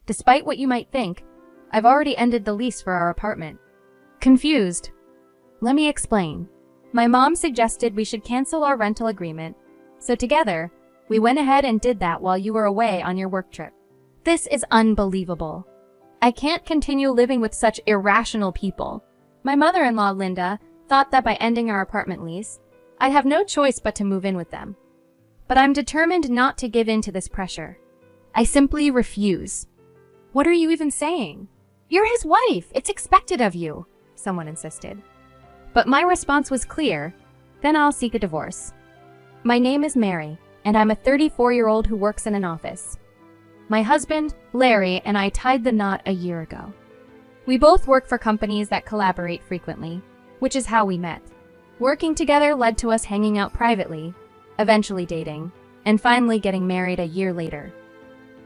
Despite what you might think, I've already ended the lease for our apartment. Confused. Let me explain. My mom suggested we should cancel our rental agreement, so together, we went ahead and did that while you were away on your work trip. This is unbelievable. I can't continue living with such irrational people. My mother-in-law, Linda, thought that by ending our apartment lease, I'd have no choice but to move in with them. But I'm determined not to give in to this pressure. I simply refuse. What are you even saying? You're his wife. It's expected of you, someone insisted. But my response was clear. Then I'll seek a divorce. My name is Mary, and I'm a 34-year-old who works in an office. My husband, Larry, and I tied the knot a year ago. We both work for companies that collaborate frequently, which is how we met. Working together led to us hanging out privately, eventually dating, and finally getting married a year later.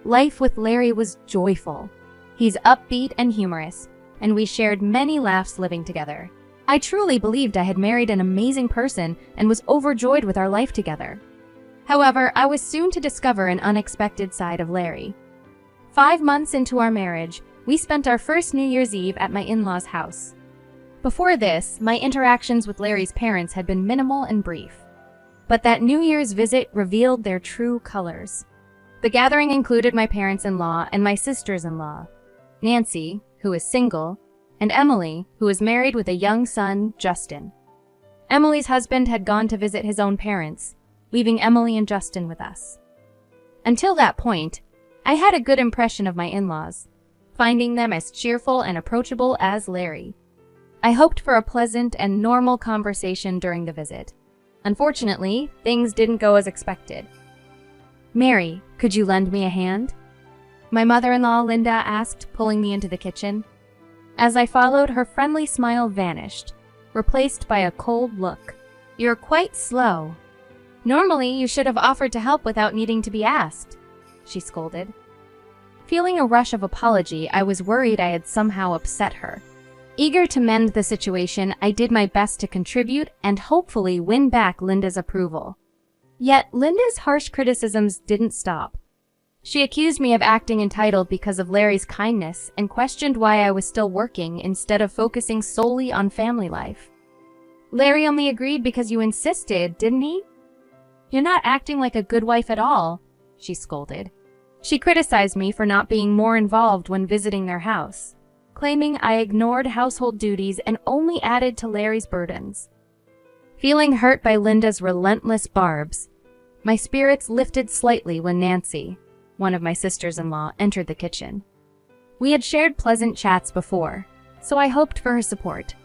Life with Larry was joyful. He's upbeat and humorous, and we shared many laughs living together. I truly believed I had married an amazing person and was overjoyed with our life together. However, I was soon to discover an unexpected side of Larry. 5 months into our marriage, we spent our first New Year's Eve at my in-laws' house. Before this, my interactions with Larry's parents had been minimal and brief. But that New Year's visit revealed their true colors. The gathering included my parents-in-law and my sisters-in-law, Nancy, who is single, and Emily, who is married with a young son, Justin. Emily's husband had gone to visit his own parents, leaving Emily and Justin with us. Until that point, I had a good impression of my in-laws, finding them as cheerful and approachable as Larry. I hoped for a pleasant and normal conversation during the visit. Unfortunately, things didn't go as expected. "Mary, could you lend me a hand?" my mother-in-law Linda asked, pulling me into the kitchen. As I followed, her friendly smile vanished, replaced by a cold look. "You're quite slow. Normally, you should have offered to help without needing to be asked," she scolded. Feeling a rush of apology, I was worried I had somehow upset her. Eager to mend the situation, I did my best to contribute and hopefully win back Linda's approval. Yet, Linda's harsh criticisms didn't stop. She accused me of acting entitled because of Larry's kindness and questioned why I was still working instead of focusing solely on family life. "Larry only agreed because you insisted, didn't he? You're not acting like a good wife at all," she scolded. She criticized me for not being more involved when visiting their house, claiming I ignored household duties and only added to Larry's burdens. Feeling hurt by Linda's relentless barbs, my spirits lifted slightly when Nancy, one of my sisters-in-law, entered the kitchen. We had shared pleasant chats before, so I hoped for her support.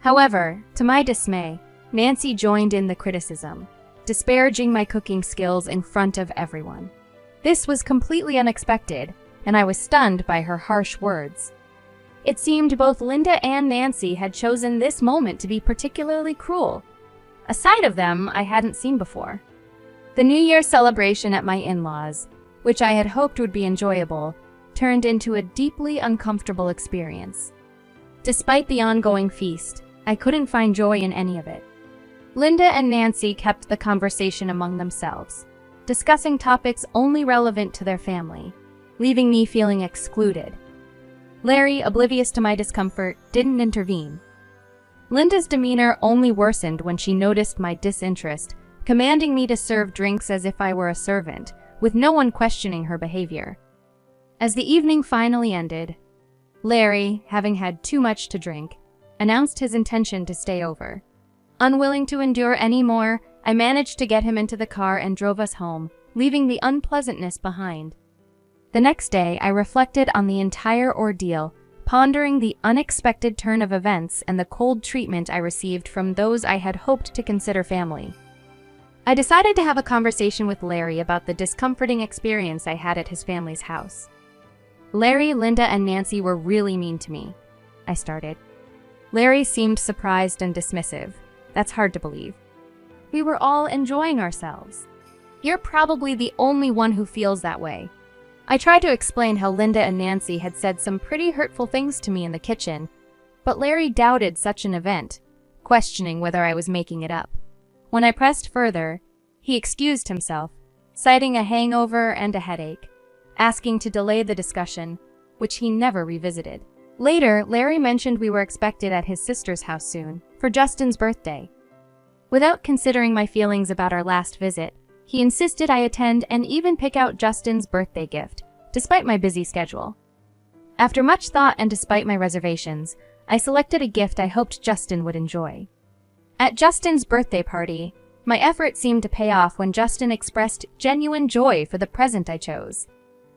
However, to my dismay, Nancy joined in the criticism, disparaging my cooking skills in front of everyone. This was completely unexpected, and I was stunned by her harsh words. It seemed both Linda and Nancy had chosen this moment to be particularly cruel, a side of them I hadn't seen before. The New Year celebration at my in-laws, which I had hoped would be enjoyable, turned into a deeply uncomfortable experience. Despite the ongoing feast, I couldn't find joy in any of it. Linda and Nancy kept the conversation among themselves, discussing topics only relevant to their family, leaving me feeling excluded. Larry, oblivious to my discomfort, didn't intervene. Linda's demeanor only worsened when she noticed my disinterest, commanding me to serve drinks as if I were a servant, with no one questioning her behavior. As the evening finally ended, Larry, having had too much to drink, announced his intention to stay over. Unwilling to endure any more, I managed to get him into the car and drove us home, leaving the unpleasantness behind. The next day, I reflected on the entire ordeal, pondering the unexpected turn of events and the cold treatment I received from those I had hoped to consider family. I decided to have a conversation with Larry about the discomforting experience I had at his family's house. "Larry, Linda, and Nancy were really mean to me," I started. Larry seemed surprised and dismissive. That's hard to believe. "We were all enjoying ourselves. You're probably the only one who feels that way." I tried to explain how Linda and Nancy had said some pretty hurtful things to me in the kitchen, but Larry doubted such an event, questioning whether I was making it up. When I pressed further, he excused himself, citing a hangover and a headache, asking to delay the discussion which he never revisited. Later, Larry mentioned we were expected at his sister's house soon, for Justin's birthday. Without considering my feelings about our last visit, he insisted I attend and even pick out Justin's birthday gift, despite my busy schedule. After much thought and despite my reservations, I selected a gift I hoped Justin would enjoy. At Justin's birthday party, my effort seemed to pay off when Justin expressed genuine joy for the present I chose.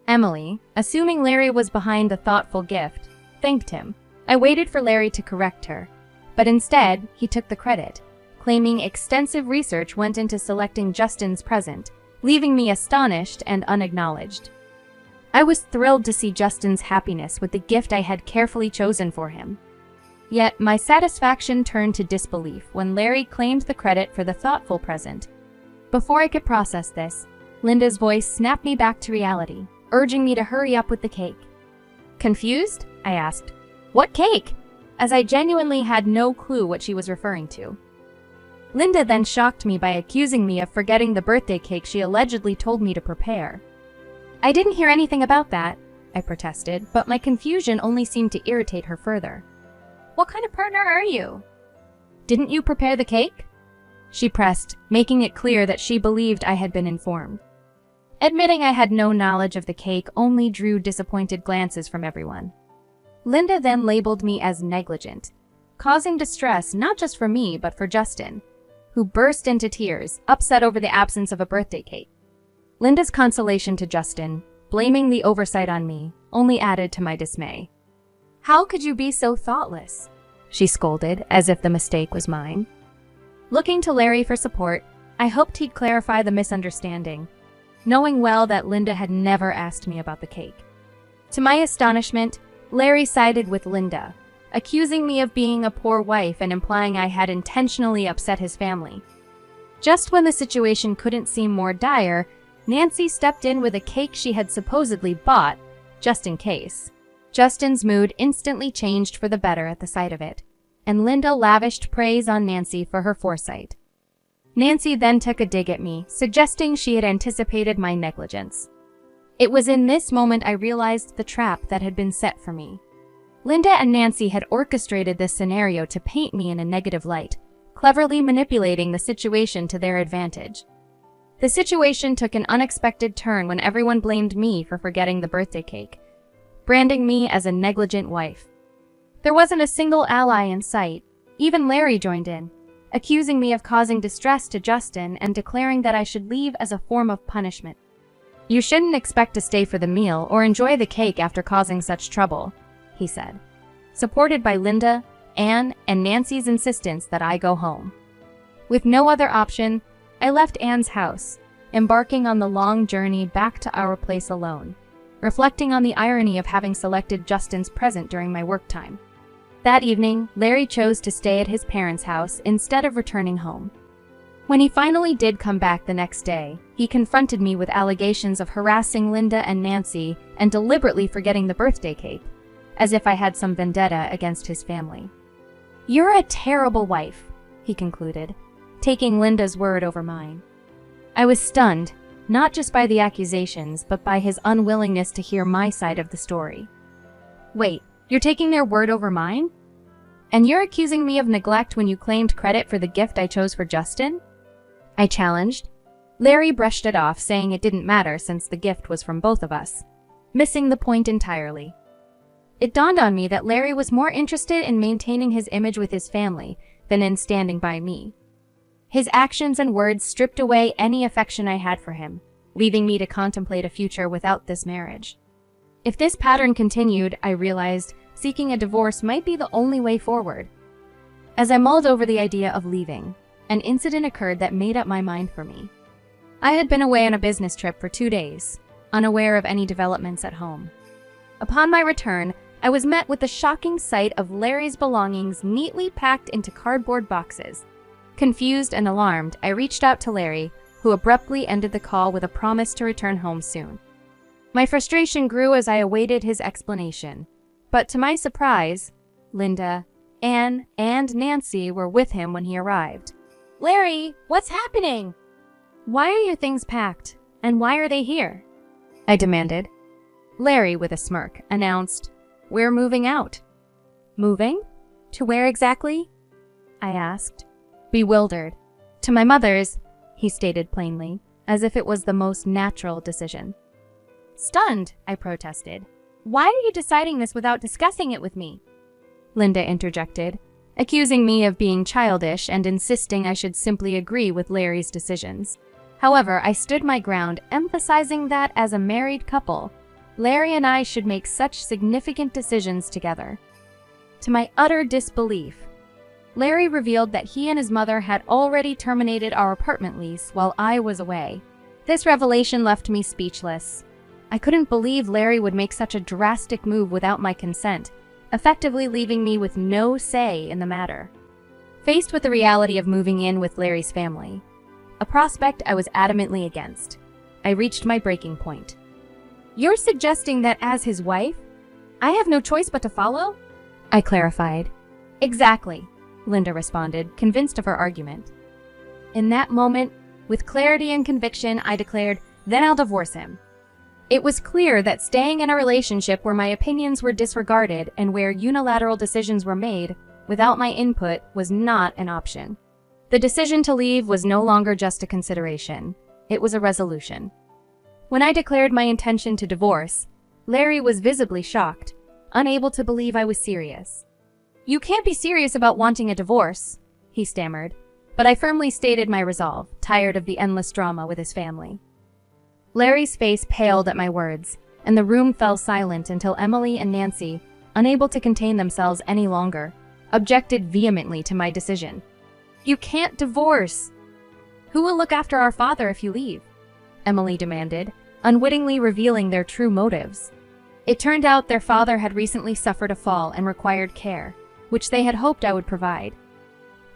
Emily, assuming Larry was behind the thoughtful gift, thanked him. I waited for Larry to correct her, but instead, he took the credit, claiming extensive research went into selecting Justin's present, leaving me astonished and unacknowledged. I was thrilled to see Justin's happiness with the gift I had carefully chosen for him. Yet, my satisfaction turned to disbelief when Larry claimed the credit for the thoughtful present. Before I could process this, Linda's voice snapped me back to reality, urging me to hurry up with the cake. Confused? I asked. What cake? As I genuinely had no clue what she was referring to. Linda then shocked me by accusing me of forgetting the birthday cake she allegedly told me to prepare. I didn't hear anything about that, I protested, but my confusion only seemed to irritate her further. What kind of partner are you? Didn't you prepare the cake? She pressed, making it clear that she believed I had been informed. Admitting I had no knowledge of the cake only drew disappointed glances from everyone. Linda then labeled me as negligent, causing distress not just for me but for Justin, who burst into tears, upset over the absence of a birthday cake. Linda's consolation to Justin, blaming the oversight on me, only added to my dismay. How could you be so thoughtless? She scolded, as if the mistake was mine. Looking to Larry for support, I hoped he'd clarify the misunderstanding, knowing well that Linda had never asked me about the cake. To my astonishment, Larry sided with Linda, accusing me of being a poor wife and implying I had intentionally upset his family. Just when the situation couldn't seem more dire, Nancy stepped in with a cake she had supposedly bought, just in case. Justin's mood instantly changed for the better at the sight of it, and Linda lavished praise on Nancy for her foresight. Nancy then took a dig at me, suggesting she had anticipated my negligence. It was in this moment I realized the trap that had been set for me. Linda and Nancy had orchestrated this scenario to paint me in a negative light, cleverly manipulating the situation to their advantage. The situation took an unexpected turn when everyone blamed me for forgetting the birthday cake, branding me as a negligent wife. There wasn't a single ally in sight. Even Larry joined in, accusing me of causing distress to Justin and declaring that I should leave as a form of punishment. You shouldn't expect to stay for the meal or enjoy the cake after causing such trouble, he said, supported by Linda, Anne, and Nancy's insistence that I go home. With no other option, I left Anne's house, embarking on the long journey back to our place alone, reflecting on the irony of having selected Justin's present during my work time. That evening, Larry chose to stay at his parents' house instead of returning home. When he finally did come back the next day, he confronted me with allegations of harassing Linda and Nancy and deliberately forgetting the birthday cake, as if I had some vendetta against his family. You're a terrible wife, he concluded, taking Linda's word over mine. I was stunned, not just by the accusations, but by his unwillingness to hear my side of the story. Wait, you're taking their word over mine? And you're accusing me of neglect when you claimed credit for the gift I chose for Justin? I challenged. Larry brushed it off, saying it didn't matter since the gift was from both of us, missing the point entirely. It dawned on me that Larry was more interested in maintaining his image with his family than in standing by me. His actions and words stripped away any affection I had for him, leaving me to contemplate a future without this marriage. If this pattern continued, I realized seeking a divorce might be the only way forward. As I mulled over the idea of leaving, an incident occurred that made up my mind for me. I had been away on a business trip for 2 days, unaware of any developments at home. Upon my return, I was met with the shocking sight of Larry's belongings neatly packed into cardboard boxes. Confused and alarmed, I reached out to Larry, who abruptly ended the call with a promise to return home soon. My frustration grew as I awaited his explanation, but to my surprise, Linda, Anne, and Nancy were with him when he arrived. Larry, what's happening? Why are your things packed, and why are they here? I demanded. Larry, with a smirk, announced, "We're moving out." "Moving? To where exactly?" I asked, bewildered. "To my mother's," he stated plainly, as if it was the most natural decision. Stunned, I protested. "Why are you deciding this without discussing it with me?" Linda interjected, accusing me of being childish and insisting I should simply agree with Larry's decisions. However, I stood my ground, emphasizing that as a married couple, Larry and I should make such significant decisions together. To my utter disbelief, Larry revealed that he and his mother had already terminated our apartment lease while I was away. This revelation left me speechless. I couldn't believe Larry would make such a drastic move without my consent, effectively leaving me with no say in the matter. Faced with the reality of moving in with Larry's family, a prospect I was adamantly against, I reached my breaking point. "You're suggesting that as his wife, I have no choice but to follow?" I clarified. "Exactly," Linda responded, convinced of her argument. In that moment, with clarity and conviction, I declared, "Then I'll divorce him." It was clear that staying in a relationship where my opinions were disregarded and where unilateral decisions were made without my input was not an option. The decision to leave was no longer just a consideration. It was a resolution. When I declared my intention to divorce, Larry was visibly shocked, unable to believe I was serious. "You can't be serious about wanting a divorce," he stammered, but I firmly stated my resolve, tired of the endless drama with his family. Larry's face paled at my words, and the room fell silent until Emily and Nancy, unable to contain themselves any longer, objected vehemently to my decision. "You can't divorce!" "Who will look after our father if you leave?" Emily demanded, unwittingly revealing their true motives. It turned out their father had recently suffered a fall and required care, which they had hoped I would provide.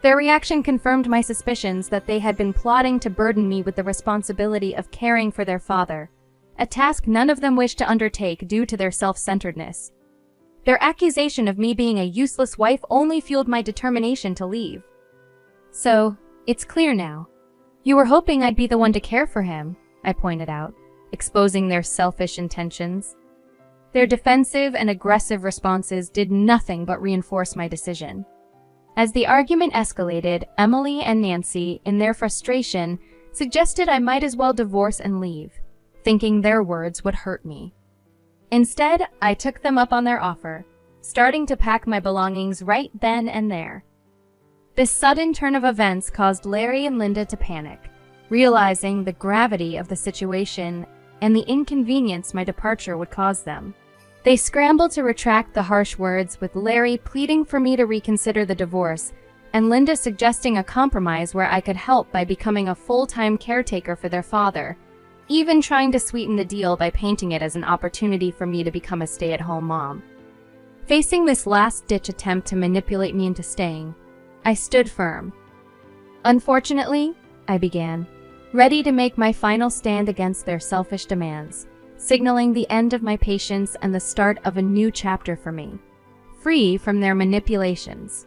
Their reaction confirmed my suspicions that they had been plotting to burden me with the responsibility of caring for their father, a task none of them wished to undertake due to their self-centeredness. Their accusation of me being a useless wife only fueled my determination to leave. "So, it's clear now. You were hoping I'd be the one to care for him," I pointed out, exposing their selfish intentions. Their defensive and aggressive responses did nothing but reinforce my decision. As the argument escalated, Emily and Nancy, in their frustration, suggested I might as well divorce and leave, thinking their words would hurt me. Instead, I took them up on their offer, starting to pack my belongings right then and there. This sudden turn of events caused Larry and Linda to panic, realizing the gravity of the situation and the inconvenience my departure would cause them. They scrambled to retract the harsh words, with Larry pleading for me to reconsider the divorce, and Linda suggesting a compromise where I could help by becoming a full-time caretaker for their father, even trying to sweeten the deal by painting it as an opportunity for me to become a stay-at-home mom. Facing this last-ditch attempt to manipulate me into staying, I stood firm. "Unfortunately," I began, ready to make my final stand against their selfish demands, signaling the end of my patience and the start of a new chapter for me, free from their manipulations.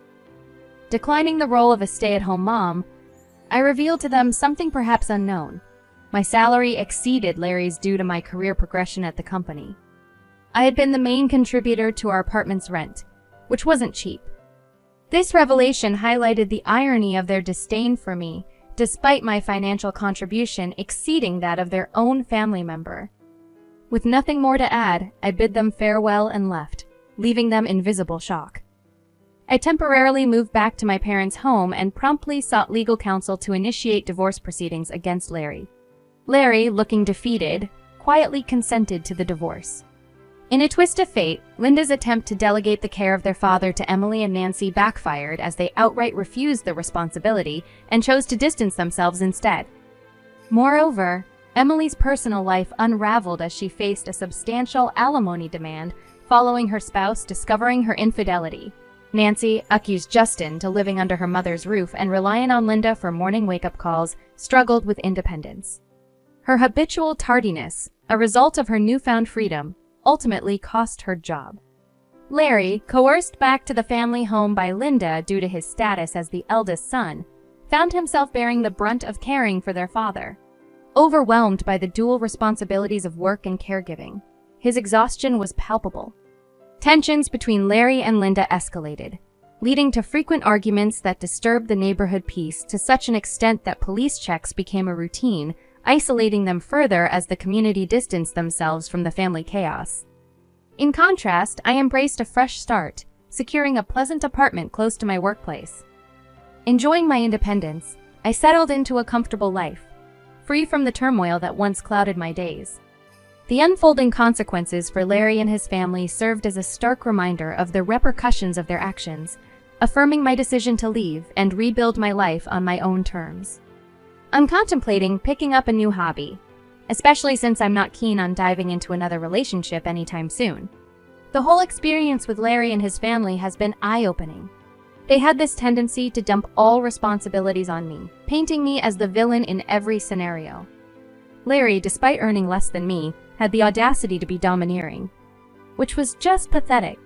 Declining the role of a stay-at-home mom, I revealed to them something perhaps unknown. My salary exceeded Larry's due to my career progression at the company. I had been the main contributor to our apartment's rent, which wasn't cheap. This revelation highlighted the irony of their disdain for me, despite my financial contribution exceeding that of their own family member. With nothing more to add, I bid them farewell and left, leaving them in visible shock. I temporarily moved back to my parents' home and promptly sought legal counsel to initiate divorce proceedings against Larry. Larry, looking defeated, quietly consented to the divorce. In a twist of fate, Linda's attempt to delegate the care of their father to Emily and Nancy backfired as they outright refused the responsibility and chose to distance themselves instead. Moreover, Emily's personal life unraveled as she faced a substantial alimony demand following her spouse discovering her infidelity. Nancy, accused Justin to living under her mother's roof and relying on Linda for morning wake-up calls, struggled with independence. Her habitual tardiness, a result of her newfound freedom, ultimately cost her job. Larry, coerced back to the family home by Linda due to his status as the eldest son, found himself bearing the brunt of caring for their father. Overwhelmed by the dual responsibilities of work and caregiving, his exhaustion was palpable. Tensions between Larry and Linda escalated, leading to frequent arguments that disturbed the neighborhood peace to such an extent that police checks became a routine, isolating them further as the community distanced themselves from the family chaos. In contrast, I embraced a fresh start, securing a pleasant apartment close to my workplace. Enjoying my independence, I settled into a comfortable life, free from the turmoil that once clouded my days. The unfolding consequences for Larry and his family served as a stark reminder of the repercussions of their actions, affirming my decision to leave and rebuild my life on my own terms. I'm contemplating picking up a new hobby, especially since I'm not keen on diving into another relationship anytime soon. The whole experience with Larry and his family has been eye-opening. They had this tendency to dump all responsibilities on me, painting me as the villain in every scenario. Larry, despite earning less than me, had the audacity to be domineering, which was just pathetic.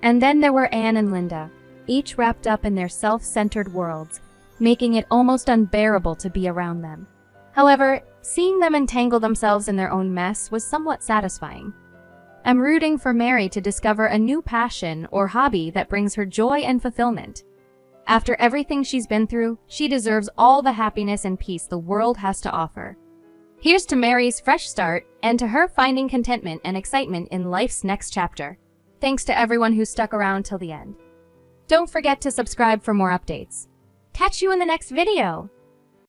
And then there were Anne and Linda, each wrapped up in their self-centered worlds, making it almost unbearable to be around them. However, seeing them entangle themselves in their own mess was somewhat satisfying. I'm rooting for Mary to discover a new passion or hobby that brings her joy and fulfillment. After everything she's been through, she deserves all the happiness and peace the world has to offer. Here's to Mary's fresh start, and to her finding contentment and excitement in life's next chapter. Thanks to everyone who stuck around till the end. Don't forget to subscribe for more updates. Catch you in the next video!